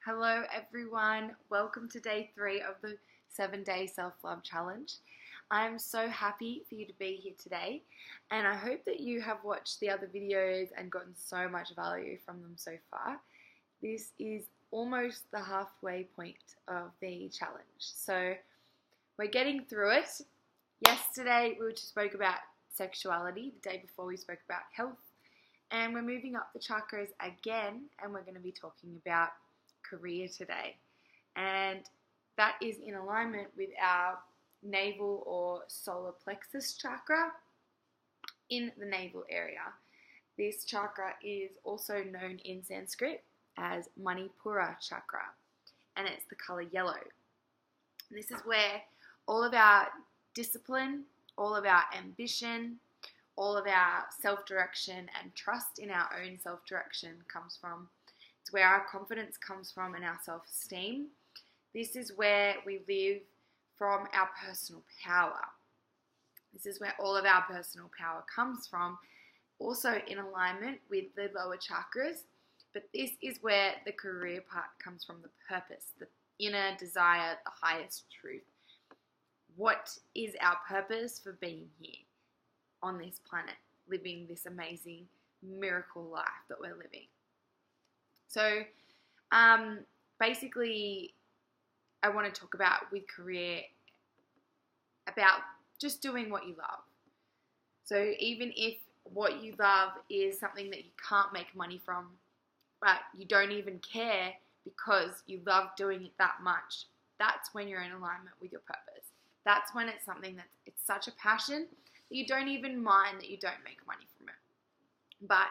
Hello everyone, welcome to day 3 of the 7-day self-love challenge. I'm so happy for you to be here today, and I hope that you have watched the other videos and gotten so much value from them so far. This is almost the halfway point of the challenge, so we're getting through it. Yesterday we just spoke about sexuality, the day before we spoke about health, and we're moving up the chakras again, and we're going to be talking about career today, and that is in alignment with our navel or solar plexus chakra in the navel area. This chakra is also known in Sanskrit as Manipura chakra, and it's the color yellow. And this is where all of our discipline, all of our ambition, all of our self-direction and trust in our own self-direction comes from. It's where our confidence comes from and our self-esteem. This is where we live from our personal power. This is where all of our personal power comes from, also in alignment with the lower chakras. But this is where the career part comes from, the purpose, the inner desire, the highest truth. What is our purpose for being here on this planet, living this amazing miracle life that we're living? So basically, I want to talk about with career, about just doing what you love. So even if what you love is something that you can't make money from, but you don't even care because you love doing it that much, that's when you're in alignment with your purpose. That's when it's something that it's such a passion that you don't even mind that you don't make money from it. But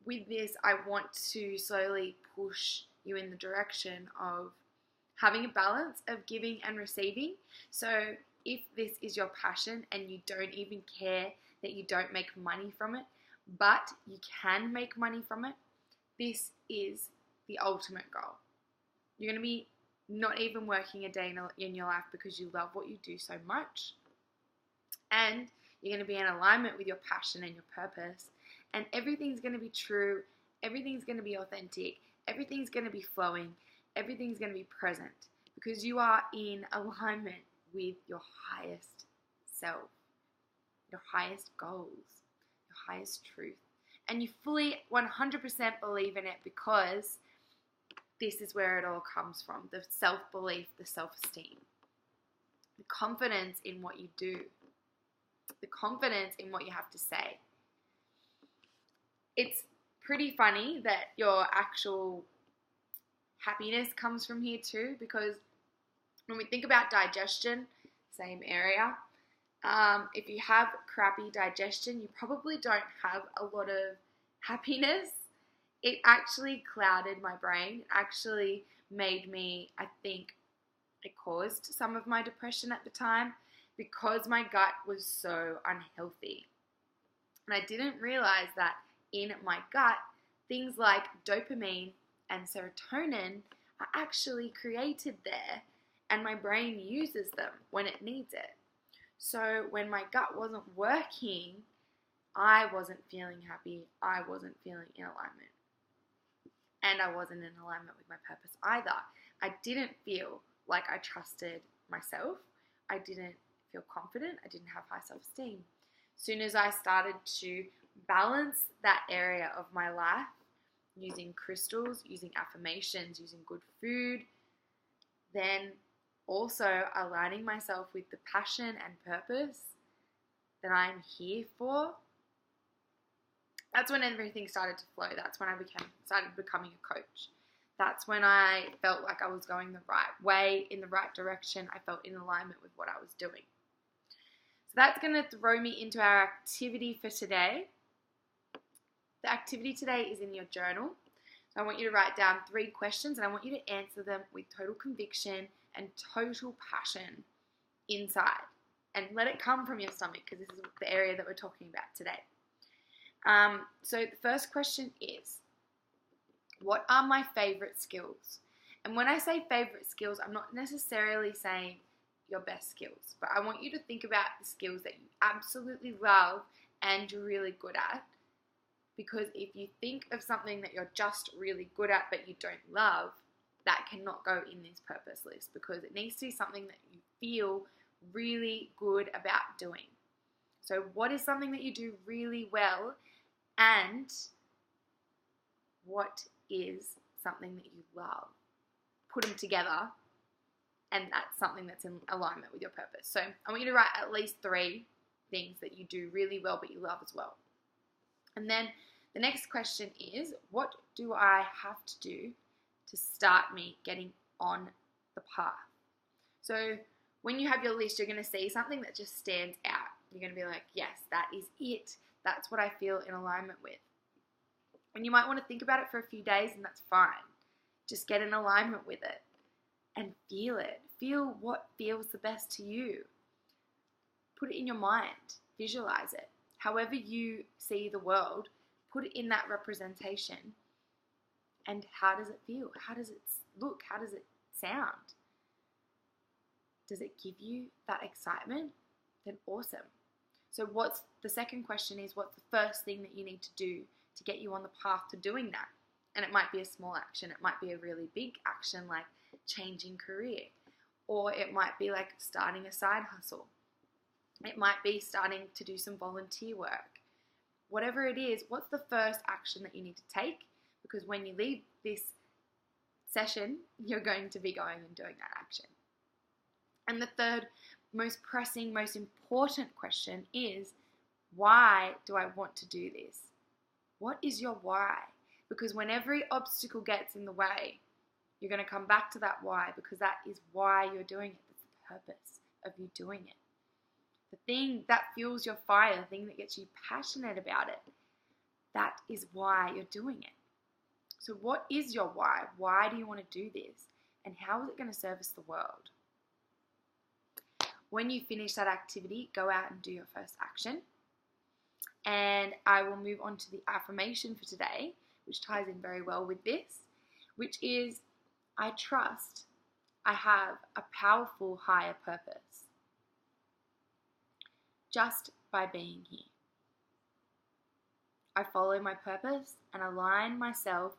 with this, I want to slowly push you in the direction of having a balance of giving and receiving. So if this is your passion and you don't even care that you don't make money from it, but you can make money from it, this is the ultimate goal. You're going to be not even working a day in your life because you love what you do so much. And you're going to be in alignment with your passion and your purpose. And everything's going to be true, everything's going to be authentic, everything's going to be flowing, everything's going to be present because you are in alignment with your highest self, your highest goals, your highest truth. And you fully 100% believe in it because this is where it all comes from, the self-belief, the self-esteem, the confidence in what you do, the confidence in what you have to say. It's pretty funny that your actual happiness comes from here too, because when we think about digestion, same area, if you have crappy digestion, you probably don't have a lot of happiness. It actually clouded my brain. It actually made me, I think, it caused some of my depression at the time because my gut was so unhealthy. And I didn't realize that in my gut, things like dopamine and serotonin are actually created there, and my brain uses them when it needs it. So when my gut wasn't working, I wasn't feeling happy, I wasn't feeling in alignment, and I wasn't in alignment with my purpose either. I didn't feel like I trusted myself, I didn't feel confident, I didn't have high self-esteem. As soon as I started to balance that area of my life using crystals, using affirmations, using good food, then also aligning myself with the passion and purpose that I'm here for, that's when everything started to flow. That's when I started becoming a coach. That's when I felt like I was going the right way, in the right direction. I felt in alignment with what I was doing. So that's going to throw me into our activity for today. The activity today is in your journal. So I want you to write down 3 questions and I want you to answer them with total conviction and total passion inside. And let it come from your stomach because this is the area that we're talking about today. So the first question is, what are my favorite skills? And when I say favorite skills, I'm not necessarily saying your best skills, but I want you to think about the skills that you absolutely love and you're really good at. Because if you think of something that you're just really good at but you don't love, that cannot go in this purpose list, because it needs to be something that you feel really good about doing. So what is something that you do really well, and what is something that you love? Put them together, and that's something that's in alignment with your purpose. So I want you to write at least 3 things that you do really well but you love as well. And then the next question is, what do I have to do to start me getting on the path? So when you have your list, you're going to see something that just stands out. You're going to be like, yes, that is it. That's what I feel in alignment with. And you might want to think about it for a few days, and that's fine. Just get in alignment with it and feel it. Feel what feels the best to you. Put it in your mind. Visualize it. However you see the world, put it in that representation. And how does it feel? How does it look? How does it sound? Does it give you that excitement? Then awesome. So what's the second question is, what's the first thing that you need to do to get you on the path to doing that? And it might be a small action. It might be a really big action like changing career. Or it might be like starting a side hustle. It might be starting to do some volunteer work. Whatever it is, what's the first action that you need to take? Because when you leave this session, you're going to be going and doing that action. And the third most pressing, most important question is, why do I want to do this? What is your why? Because when every obstacle gets in the way, you're going to come back to that why, because that is why you're doing it. That's the purpose of you doing it. The thing that fuels your fire, the thing that gets you passionate about it, that is why you're doing it. So what is your why? Why do you want to do this? And how is it going to service the world? When you finish that activity, go out and do your first action. And I will move on to the affirmation for today, which ties in very well with this, which is, I trust I have a powerful higher purpose just by being here. I follow my purpose and align myself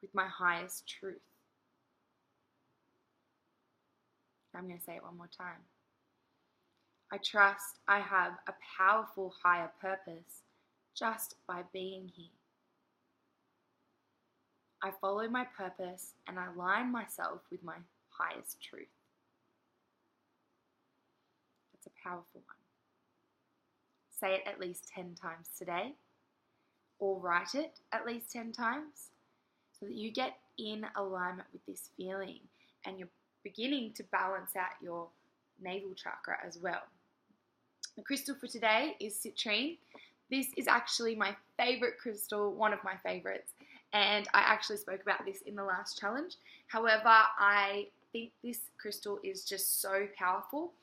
with my highest truth. I'm going to say it one more time. I trust I have a powerful higher purpose just by being here. I follow my purpose and align myself with my highest truth. That's a powerful one. Say it at least 10 times today, or write it at least 10 times, so that you get in alignment with this feeling and you're beginning to balance out your navel chakra as well. The crystal for today is citrine. This is actually my favorite crystal, one of my favorites, and I actually spoke about this in the last challenge. However, I think this crystal is just so powerful.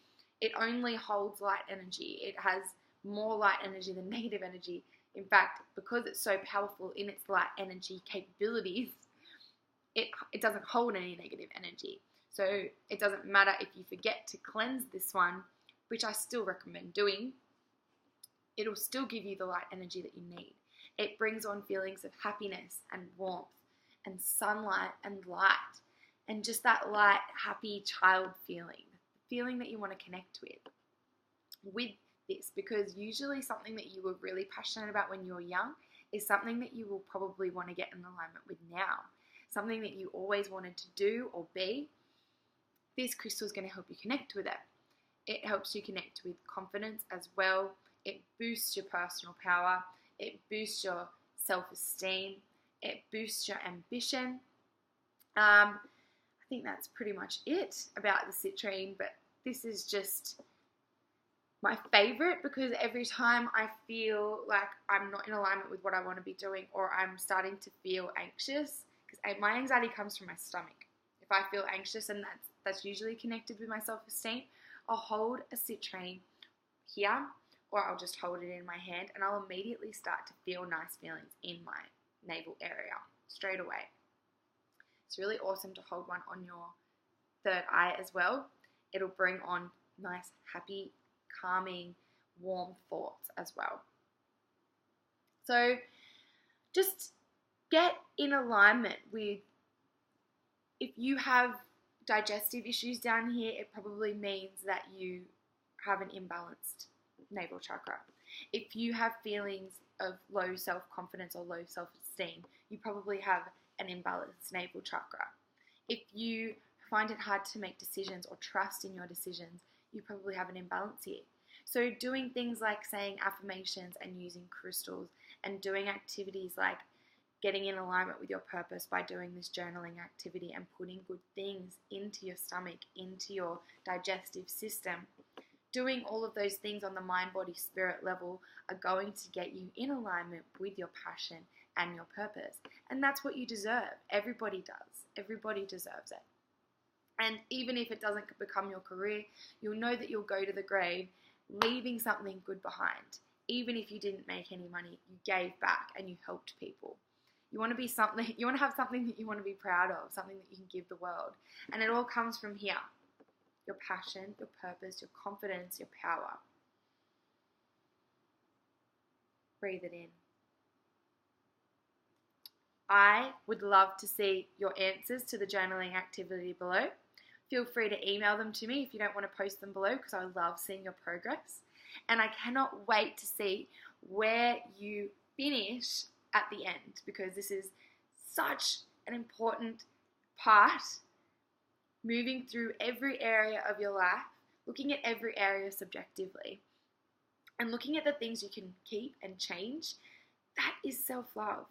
It only holds light energy. It has more light energy than negative energy. In fact, because it's so powerful in its light energy capabilities, it doesn't hold any negative energy. So it doesn't matter if you forget to cleanse this one, which I still recommend doing. It'll still give you the light energy that you need. It brings on feelings of happiness and warmth and sunlight and light, and just that light, happy child feeling, the feeling that you want to connect with this, because usually something that you were really passionate about when you were young is something that you will probably want to get in alignment with now. Something that you always wanted to do or be. This crystal is going to help you connect with it. It helps you connect with confidence as well. It boosts your personal power. It boosts your self-esteem. It boosts your ambition. I think that's pretty much it about the citrine, but this is just my favorite, because every time I feel like I'm not in alignment with what I want to be doing, or I'm starting to feel anxious, because my anxiety comes from my stomach. If I feel anxious, and that's usually connected with my self-esteem, I'll hold a citrine here, or I'll just hold it in my hand, and I'll immediately start to feel nice feelings in my navel area straight away. It's really awesome to hold one on your third eye as well. It'll bring on nice, happy, calming, warm thoughts as well. So just get in alignment with If you have digestive issues down here, it probably means that you have an imbalanced navel chakra. If you have feelings of low self-confidence or low self-esteem, you probably have an imbalanced navel chakra. If you find it hard to make decisions or trust in your decisions, you probably have an imbalance here. So doing things like saying affirmations and using crystals and doing activities like getting in alignment with your purpose by doing this journaling activity and putting good things into your stomach, into your digestive system, doing all of those things on the mind, body, spirit level are going to get you in alignment with your passion and your purpose. And that's what you deserve. Everybody does. Everybody deserves it. And even if it doesn't become your career, you'll know that you'll go to the grave leaving something good behind. Even if you didn't make any money, you gave back and you helped people. You want to be something, you want to have something that you want to be proud of, something that you can give the world. And it all comes from here. Your passion, your purpose, your confidence, your power. Breathe it in. I would love to see your answers to the journaling activity below. Feel free to email them to me if you don't want to post them below, because I love seeing your progress. And I cannot wait to see where you finish at the end, because this is such an important part, moving through every area of your life, looking at every area subjectively, and looking at the things you can keep and change. That is self-love.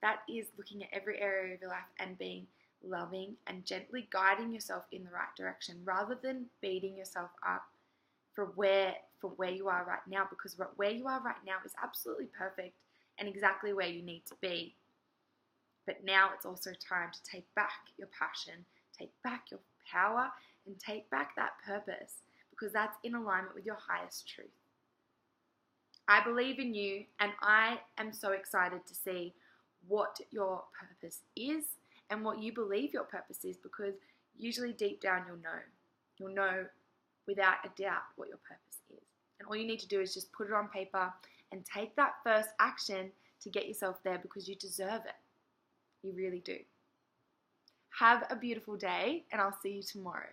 That is looking at every area of your life and being loving and gently guiding yourself in the right direction, rather than beating yourself up for where you are right now, because where you are right now is absolutely perfect and exactly where you need to be. But now it's also time to take back your passion, take back your power, and take back that purpose, because that's in alignment with your highest truth. I believe in you, and I am so excited to see what your purpose is and what you believe your purpose is, because usually deep down you'll know. You'll know without a doubt what your purpose is. And all you need to do is just put it on paper and take that first action to get yourself there, because you deserve it. You really do. Have a beautiful day, and I'll see you tomorrow.